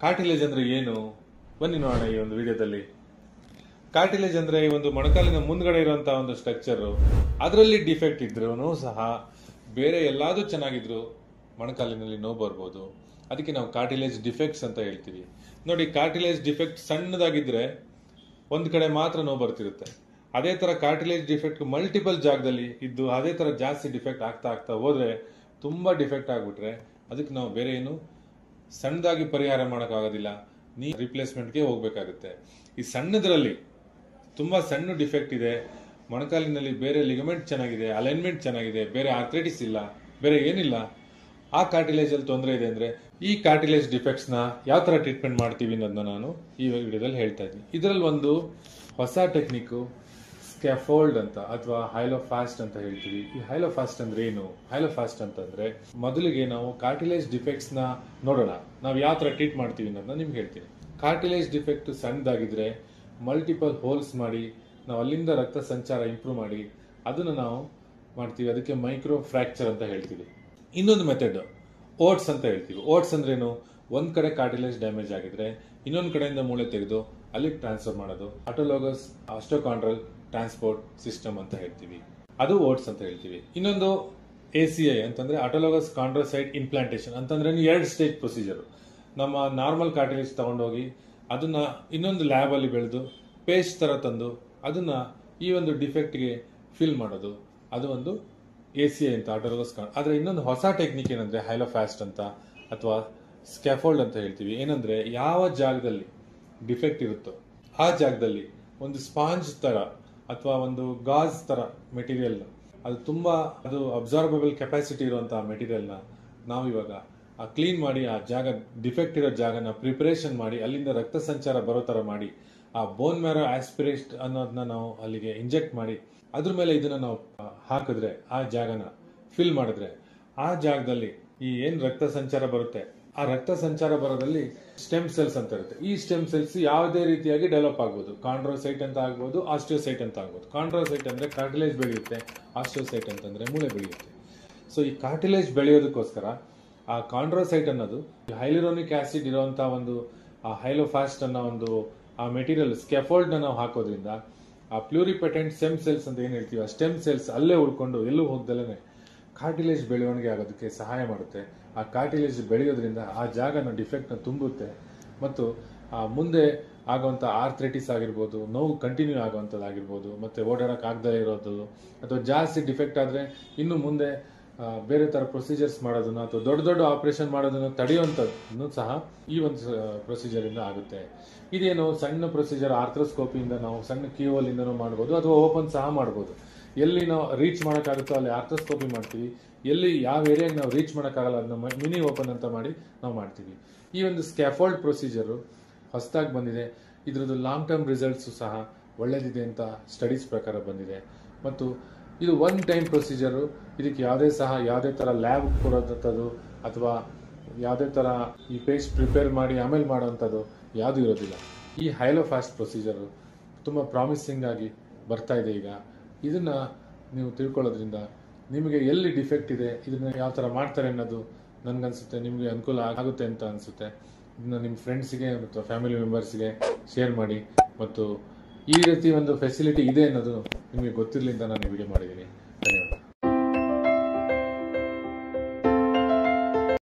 Cartilage ಅಂದ್ರೆ ಏನು? ಬನ್ನಿ ನೋಡೋಣ ಈ ಒಂದು ವಿಡಿಯೋದಲ್ಲಿ. ಕಾರ್ಟಿಲೇಜ್ ಅಂದ್ರೆ ಈ ಒಂದು ಮೊಣಕಾಲಿನ ಮುಂದ್ಗಡೆ ಇರುವಂತಹ ಒಂದು ಸ್ಟ್ರಕ್ಚರ್, ಅದರಲ್ಲಿ ಡಿಫೆಕ್ಟ್ ಇದ್ರೂ ಸಹ ಬೇರೆ ಎಲ್ಲಾದ್ರೂ ಚೆನ್ನಾಗಿದ್ರು ಮೊಣಕಾಲಿನಲ್ಲಿ ನೋವು ಬರ್ಬೋದು. ಅದಕ್ಕೆ ನಾವು ಕಾರ್ಟಿಲೇಜ್ ಡಿಫೆಕ್ಟ್ಸ್ ಅಂತ ಹೇಳ್ತೀವಿ. ನೋಡಿ, ಕಾರ್ಟಿಲೇಜ್ ಡಿಫೆಕ್ಟ್ ಸಣ್ಣದಾಗಿದ್ರೆ ಒಂದ್ ಕಡೆ ಮಾತ್ರ ನೋವು ಬರ್ತಿರುತ್ತೆ. ಅದೇ ತರ ಕಾರ್ಟಿಲೇಜ್ ಡಿಫೆಕ್ಟ್ ಮಲ್ಟಿಪಲ್ ಜಾಗದಲ್ಲಿ ಇದ್ದು ಅದೇ ತರ ಜಾಸ್ತಿ ಡಿಫೆಕ್ಟ್ ಆಗ್ತಾ ಆಗ್ತಾ ಹೋದ್ರೆ, ತುಂಬಾ ಡಿಫೆಕ್ಟ್ ಆಗ್ಬಿಟ್ರೆ ಅದಕ್ಕೆ ನಾವು ಬೇರೆ ಏನು ಸಣ್ಣದಾಗಿ ಪರಿಹಾರ ಮಾಡೋಕ್ಕಾಗೋದಿಲ್ಲ, ರಿಪ್ಲೇಸ್ಮೆಂಟ್ಗೆ ಹೋಗ್ಬೇಕಾಗುತ್ತೆ. ಈ ಸಣ್ಣದ್ರಲ್ಲಿ ತುಂಬಾ ಸಣ್ಣ ಡಿಫೆಕ್ಟ್ ಇದೆ, ಮೊಣಕಾಲಿನಲ್ಲಿ ಬೇರೆ ಲಿಗಮೆಂಟ್ ಚೆನ್ನಾಗಿದೆ, ಅಲೈನ್ಮೆಂಟ್ ಚೆನ್ನಾಗಿದೆ, ಬೇರೆ ಆರ್ಥ್ರೈಟಿಸ್ ಇಲ್ಲ, ಬೇರೆ ಏನಿಲ್ಲ, ಆ ಕಾರ್ಟಿಲೇಜ್ ಅಲ್ಲಿ ತೊಂದರೆ ಇದೆ ಅಂದ್ರೆ ಈ ಕಾರ್ಟಿಲೇಜ್ ಡಿಫೆಕ್ಟ್ಸ್ ನ ಯಾವ ತರ ಟ್ರೀಟ್ಮೆಂಟ್ ಮಾಡ್ತೀವಿ ಅನ್ನೋದನ್ನ ನಾನು ಈ ವಿಡಿಯೋದಲ್ಲಿ ಹೇಳ್ತಾ ಇದ್ದೀನಿ. ಇದರಲ್ಲಿ ಒಂದು ಹೊಸ ಟೆಕ್ನಿಕ್ ಸ್ಕ್ಯಾಫೋಲ್ಡ್ ಅಂತ ಅಥವಾ ಹೈಲೋಫಾಸ್ಟ್ ಅಂತ ಹೇಳ್ತೀವಿ. ಈ ಹೈಲೋಫಾಸ್ಟ್ ಅಂದ್ರೆ ಏನು? ಹೈಲೋಫಾಸ್ಟ್ ಅಂತಂದ್ರೆ ಮೊದಲಿಗೆ ನಾವು ಕಾರ್ಟಿಲೇಜ್ ಡಿಫೆಕ್ಟ್ಸ್ ನ ನೋಡೋಣ, ನಾವು ಯಾವ ತರ ಟ್ರೀಟ್ ಮಾಡ್ತೀವಿ ಅನ್ನೋದನ್ನ ನಿಮ್ಗೆ ಹೇಳ್ತೀನಿ. ಕಾರ್ಟಿಲೇಜ್ ಡಿಫೆಕ್ಟ್ ಸಣ್ಣದಾಗಿದ್ರೆ ಮಲ್ಟಿಪಲ್ ಹೋಲ್ಸ್ ಮಾಡಿ ನಾವು ಅಲ್ಲಿಂದ ರಕ್ತ ಸಂಚಾರ ಇಂಪ್ರೂವ್ ಮಾಡಿ ಅದನ್ನ ನಾವು ಮಾಡ್ತೀವಿ. ಅದಕ್ಕೆ ಮೈಕ್ರೋ ಫ್ರಾಕ್ಚರ್ ಅಂತ ಹೇಳ್ತೀವಿ. ಇನ್ನೊಂದು ಮೆಥಡ್ ಓಟ್ಸ್ ಅಂತ ಹೇಳ್ತೀವಿ. ಓಟ್ಸ್ ಅಂದ್ರೇನು? ಒಂದ್ ಕಡೆ ಕಾರ್ಟಿಲೇಜ್ ಡ್ಯಾಮೇಜ್ ಆಗಿದ್ರೆ ಇನ್ನೊಂದ್ ಕಡೆಯಿಂದ ಮೂಳೆ ತೆಗೆದು ಅಲ್ಲಿಗೆ ಟ್ರಾನ್ಸ್ಫರ್ ಮಾಡೋದು ಆಟೋಲೋಗಸ್ ಆಸ್ಟೋಕಾಂಡ್ರಲ್ ಟ್ರಾನ್ಸ್ಪೋರ್ಟ್ ಸಿಸ್ಟಮ್ ಅಂತ ಹೇಳ್ತೀವಿ. ಅದು ಓಟ್ಸ್ ಅಂತ ಹೇಳ್ತೀವಿ. ಇನ್ನೊಂದು ACI ಅಂತಂದ್ರೆ ಆಟೋಲೋಗಸ್ ಕಾಂಡ್ರೋಸೈಟ್ ಇಂಪ್ಲಾಂಟೇಶನ್ ಅಂತಂದ್ರೆ 2 ಸ್ಟೇಜ್ ಪ್ರೊಸೀಜರ್. ನಮ್ಮ ನಾರ್ಮಲ್ ಕಾರ್ಟಿಲೇಜ್ ತಗೊಂಡೋಗಿ ಅದನ್ನ ಇನ್ನೊಂದು ಲ್ಯಾಬ್ ಅಲ್ಲಿ ಬೆಳೆದು ಪೇಸ್ಟ್ ತರ ತಂದು ಅದನ್ನ ಈ ಒಂದು ಡಿಫೆಕ್ಟ್ಗೆ ಫಿಲ್ ಮಾಡೋದು, ಅದು ಒಂದು ACI ಅಂತ ಆಟೋಲೋಗಸ್. ಆದ್ರೆ ಇನ್ನೊಂದು ಹೊಸ ಟೆಕ್ನಿಕ್ ಏನಂದ್ರೆ ಹೈಲೋಫಾಸ್ಟ್ ಅಂತ ಅಥವಾ ಸ್ಕ್ಯಾಫೋಲ್ಡ್ ಅಂತ ಹೇಳ್ತೀವಿ. ಏನಂದ್ರೆ ಯಾವ ಜಾಗದಲ್ಲಿ ಡಿಫೆಕ್ಟ್ ಇರುತ್ತೋ ಆ ಜಾಗದಲ್ಲಿ ಒಂದು ಸ್ಪಾಂಜ್ ತರ ಅಥವಾ ಒಂದು ಗಾಜ್ ತರ ಮೆಟೀರಿಯಲ್, ಅದು ಅಬ್ಸಾರ್ಬಬಲ್ ಕೆಪಾಸಿಟಿ ಇರುವಂತಹ ಮೆಟೀರಿಯಲ್ ನ ನಾವು ಇವಾಗ ಕ್ಲೀನ್ ಮಾಡಿ ಆ ಜಾಗ ಡಿಫೆಕ್ಟ್ ಇರೋ ಜಾಗನ ಪ್ರಿಪರೇಷನ್ ಮಾಡಿ ಅಲ್ಲಿಂದ ರಕ್ತ ಸಂಚಾರ ಬರೋ ತರ ಮಾಡಿ ಆ ಬೋನ್ ಮ್ಯಾರೋ ಆಸ್ಪಿರೇಟ್ ಅನ್ನೋದನ್ನ ನಾವು ಅಲ್ಲಿಗೆ ಇಂಜೆಕ್ಟ್ ಮಾಡಿ ಅದ್ರ ಮೇಲೆ ಇದನ್ನ ನಾವು ಹಾಕಿದ್ರೆ, ಆ ಜಾಗನ ಫಿಲ್ ಮಾಡಿದ್ರೆ ಆ ಜಾಗದಲ್ಲಿ ಈ ಏನ್ ರಕ್ತ ಸಂಚಾರ ಬರುತ್ತೆ ಆ ರಕ್ತ ಸಂಚಾರ ಬರೋದಲ್ಲಿ ಸ್ಟೆಮ್ ಸೆಲ್ಸ್ ಅಂತ ಇರುತ್ತೆ. ಈ ಸ್ಟೆಮ್ ಸೆಲ್ಸ್ ಯಾವುದೇ ರೀತಿಯಾಗಿ ಡೆವಲಪ್ ಆಗ್ಬೋದು. ಕಾಂಡ್ರೋಸೈಟ್ ಅಂತ ಆಗ್ಬೋದು, ಆಸ್ಟಿಯೋಸೈಟ್ ಅಂತ ಆಗ್ಬೋದು. ಕಾಂಡ್ರೋಸೈಟ್ ಅಂದ್ರೆ ಕಾರ್ಟಿಲೇಜ್ ಬೆಳೆಯುತ್ತೆ, ಆಸ್ಟಿಯೋಸೈಟ್ ಅಂತಂದ್ರೆ ಮೂಳೆ ಬೆಳೆಯುತ್ತೆ. ಸೊ ಈ ಕಾರ್ಟಿಲೇಜ್ ಬೆಳೆಯೋದಕ್ಕೋಸ್ಕರ ಆ ಕಾಂಡ್ರೋಸೈಟ್ ಅನ್ನೋದು ಹೈಲುರೋನಿಕ್ ಆಸಿಡ್ ಇರುವಂತಹ ಒಂದು ಆ ಹೈಲೋಫಾಸ್ಟ್ ಅನ್ನೋ ಒಂದು ಆ ಮೆಟೀರಿಯಲ್ ಸ್ಕ್ಯಾಫೋಲ್ಡ್ ನ ನಾವು ಹಾಕೋದ್ರಿಂದ ಆ ಪ್ಲೂರಿಪೆಟೆಂಟ್ ಸ್ಟೆಮ್ ಸೆಲ್ಸ್ ಅಂತ ಏನ್ ಹೇಳ್ತೀವಿ, ಆ ಸ್ಟೆಮ್ ಸೆಲ್ಸ್ ಅಲ್ಲೇ ಉಳ್ಕೊಂಡು ಎಲ್ಲೂ ಹೋಗ್ದಲೇ ಕಾರ್ಟಿಲೇಜ್ ಬೆಳವಣಿಗೆ ಆಗೋದಕ್ಕೆ ಸಹಾಯ ಮಾಡುತ್ತೆ. ಆ ಕಾರ್ಟಿಲೇಜ್ ಬೆಳೆಯೋದ್ರಿಂದ ಆ ಜಾಗನ ಡಿಫೆಕ್ಟ್ ನ ತುಂಬುತ್ತೆ ಮತ್ತು ಆ ಮುಂದೆ ಆಗುವಂತ ಆರ್ಥ್ರೈಟಿಸ್ ಆಗಿರ್ಬೋದು, ನೋವು ಕಂಟಿನ್ಯೂ ಆಗುವಂಥದ್ದಾಗಿರ್ಬೋದು, ಮತ್ತೆ ಓಡಾಡಕ್ ಆಗದೇ ಇರೋದು ಅಥವಾ ಜಾಸ್ತಿ ಡಿಫೆಕ್ಟ್ ಆದ್ರೆ ಇನ್ನು ಮುಂದೆ ಬೇರೆ ತರ ಪ್ರೊಸೀಜರ್ಸ್ ಮಾಡೋದನ್ನ ಅಥವಾ ದೊಡ್ಡ ದೊಡ್ಡ ಆಪರೇಷನ್ ಮಾಡೋದನ್ನ ತಡೆಯುವಂಥದ್ದು ಸಹ ಈ ಒಂದು ಪ್ರೊಸೀಜರ್ ಇಂದ ಆಗುತ್ತೆ. ಇದೇನು ಸಣ್ಣ ಪ್ರೊಸೀಜರ್, ಆರ್ಥ್ರೋಸ್ಕೋಪಿಯಿಂದ ನಾವು ಸಣ್ಣ ಕೀಹೋಲ್ ಇಂದನೂ ಮಾಡ್ಬೋದು ಅಥವಾ ಓಪನ್ ಸಹ ಮಾಡ್ಬೋದು. ಎಲ್ಲಿ ನಾವು ರೀಚ್ ಮಾಡೋಕ್ಕಾಗುತ್ತೋ ಅಲ್ಲಿ ಆರ್ಥ್ರೋಸ್ಕೋಪಿ ಮಾಡ್ತೀವಿ, ಎಲ್ಲಿ ಯಾವ ಏರಿಯಾಗೆ ನಾವು ರೀಚ್ ಮಾಡೋಕ್ಕಾಗಲ್ಲ ಅದನ್ನ ಮಿನಿ ಓಪನ್ ಅಂತ ಮಾಡಿ ನಾವು ಮಾಡ್ತೀವಿ. ಈ ಒಂದು ಸ್ಕ್ಯಾಫೋಲ್ಡ್ ಪ್ರೊಸೀಜರ್ ಹೊಸದಾಗಿ ಬಂದಿದೆ. ಇದ್ರದ್ದು ಲಾಂಗ್ ಟರ್ಮ್ ರಿಸಲ್ಟ್ಸ್ ಸಹ ಒಳ್ಳೇದಿದೆ ಅಂತ ಸ್ಟಡೀಸ್ ಪ್ರಕಾರ ಬಂದಿದೆ. ಮತ್ತು ಇದು ಒನ್ ಟೈಮ್ ಪ್ರೊಸೀಜರು. ಇದಕ್ಕೆ ಯಾವುದೇ ತರ ಲ್ಯಾಬ್ ಕೊಡೋದಂಥದ್ದು ಅಥವಾ ಯಾವುದೇ ತರ ಈ ಪೇಸ್ಟ್ ಪ್ರಿಪೇರ್ ಮಾಡಿ ಆಮೇಲೆ ಮಾಡೋವಂಥದ್ದು ಯಾವುದು ಇರೋದಿಲ್ಲ. ಈ ಹೈಲೋಫಾಸ್ಟ್ ಪ್ರೊಸೀಜರು ತುಂಬಾ ಪ್ರಾಮಿಸಿಂಗ್ ಆಗಿ ಬರ್ತಾ ಇದೆ ಈಗ. ಇದನ್ನ ನೀವು ತಿಳ್ಕೊಳ್ಳೋದ್ರಿಂದ ನಿಮಗೆ ಎಲ್ಲಿ ಡಿಫೆಕ್ಟ್ ಇದೆ, ಇದನ್ನ ಯಾವ ತರ ಮಾಡ್ತಾರೆ ಅನ್ನೋದು ನನ್ಗನ್ಸುತ್ತೆ ನಿಮಗೆ ಅನುಕೂಲ ಆಗುತ್ತೆ ಅಂತ ಅನ್ಸುತ್ತೆ. ಇದನ್ನ ನಿಮ್ಮ ಫ್ರೆಂಡ್ಸ್ಗೆ ಮತ್ತು ಫ್ಯಾಮಿಲಿ ಮೆಂಬರ್ಸ್ಗೆ ಶೇರ್ ಮಾಡಿ. ಮತ್ತು ಈ ರೀತಿ ಒಂದು ಫೆಸಿಲಿಟಿ ಇದೆ ಅನ್ನೋದು ನಿಮಗೆ ಗೊತ್ತಿರಲಿಲ್ಲ ಅಂತ ನಾನು ವಿಡಿಯೋ ಮಾಡಿದ್ದೀನಿ. ಧನ್ಯವಾದ.